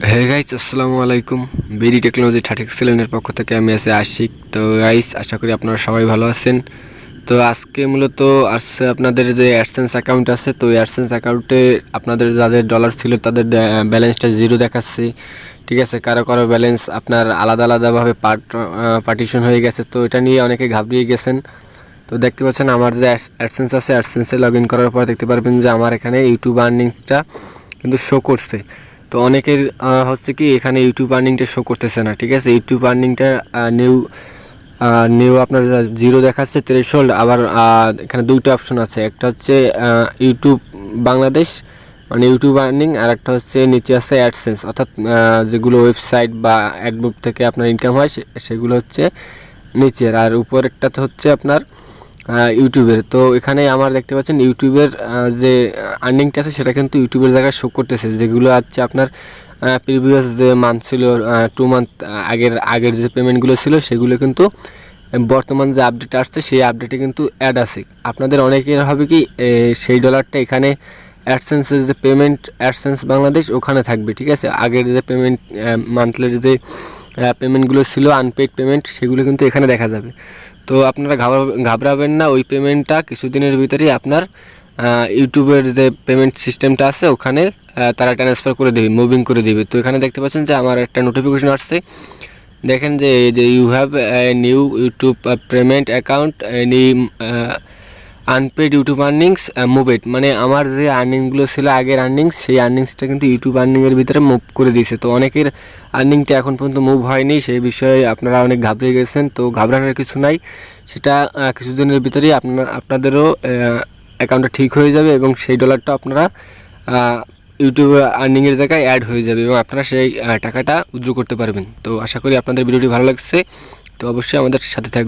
Hey guys, আসসালামু আলাইকুম। BD technology 36 এর পক্ষ থেকে আমি আছি আশিক। তো গাইস, আশা করি আপনারা সবাই ভালো আছেন। তো আজকে মূলত আসছে আপনাদের যে অ্যাডসেন্স অ্যাকাউন্ট আছে, তো অ্যাডসেন্স অ্যাকাউন্টে আপনাদের যাদের ডলার ছিল তাদের ব্যালেন্সটা জিরো দেখাচ্ছে। ঠিক আছে, কারো কারো ব্যালেন্স আপনার আলাদা আলাদাভাবে পার্টিশন হয়ে গেছে। তো এটা নিয়ে অনেকে ঘাবড়িয়ে গেছেন। তো দেখতে পাচ্ছেন আমার যে অ্যাডসেন্স আছে, অ্যাডসেন্সে লগ ইন করার পর দেখতে পারবেন যে আমার এখানে ইউটিউব আর্নিংসটা কিন্তু শো করছে। তো অনেকের হচ্ছে কি এখানে ইউটিউব আর্নিংটা শো করতেছে না। ঠিক আছে, ইউটিউব আর্নিংটা নিউ নিউ আপনার জিরো দেখাচ্ছে থ্রেশহোল্ড। আবার এখানে দুটো অপশন আছে, একটা হচ্ছে ইউটিউব বাংলাদেশ মানে ইউটিউব আর্নিং, আর একটা হচ্ছে নিচে আছে অ্যাডসেন্স, অর্থাৎ যেগুলো ওয়েবসাইট বা অ্যাডবুক থেকে আপনার ইনকাম হয় সেগুলো হচ্ছে নিচের, আর উপরেরটাতে হচ্ছে আপনার ইউটিউবের। তো এখানে আমার দেখতে পাচ্ছেন ইউটিউবের যে আর্নিংটা আছে সেটা কিন্তু ইউটিউবের জায়গায় শো করতেছে, যেগুলো আছে আপনার প্রিভিয়াস যে মান্থ ছিল 2 মান্থ আগের যে পেমেন্টগুলো ছিল সেগুলো কিন্তু বর্তমান যে আপডেট আসছে সেই আপডেটে কিন্তু অ্যাড আছে। আপনাদের অনেকের হবে কি সেই ডলারটা এখানে অ্যাডসেন্সের যে পেমেন্ট অ্যাডসেন্স বাংলাদেশ ওখানে থাকবে। ঠিক আছে, আগের যে পেমেন্ট মান্থলির যে পেমেন্টগুলো ছিল আনপেইড পেমেন্ট সেগুলো কিন্তু এখানে দেখা যাবে। তো আপনারা ঘাবড়াবেন না, ওই পেমেন্টটা কিছুদিনের ভিতরেই আপনার ইউটিউবের যে পেমেন্ট সিস্টেমটা আছে ওখানে তারা ট্রান্সফার করে দেবে, মুভিং করে দেবে। তো এখানে দেখতে পাচ্ছেন যে আমার একটা নোটিফিকেশন আসছে, দেখেন যে you have new YouTube payment account any unpaid YouTube earnings moved, মানে আমার যে আর্নিংগুলো ছিল আগের আর্নিংস সেই আর্নিংসটা কিন্তু ইউটিউব আর্নিংয়ের ভিতরে মুভ করে দিয়েছে। তো অনেকের আর্নিংটা এখন পর্যন্ত মুভ হয়নি, সেই বিষয়ে আপনারা অনেক ঘাবড়ে গেছেন। তো ঘাবড়ানোর কিছু নাই, সেটা কিছুদিনের ভিতরেই আপনাদেরও অ্যাকাউন্টটা ঠিক হয়ে যাবে এবং সেই ডলারটা আপনারা ইউটিউব আর্নিংয়ের জায়গায় অ্যাড হয়ে যাবে এবং আপনারা সেই টাকাটা উইথড্র করতে পারবেন। তো আশা করি আপনাদের ভিডিওটি ভালো লাগছে, তো অবশ্যই আমাদের সাথে থাকবেন।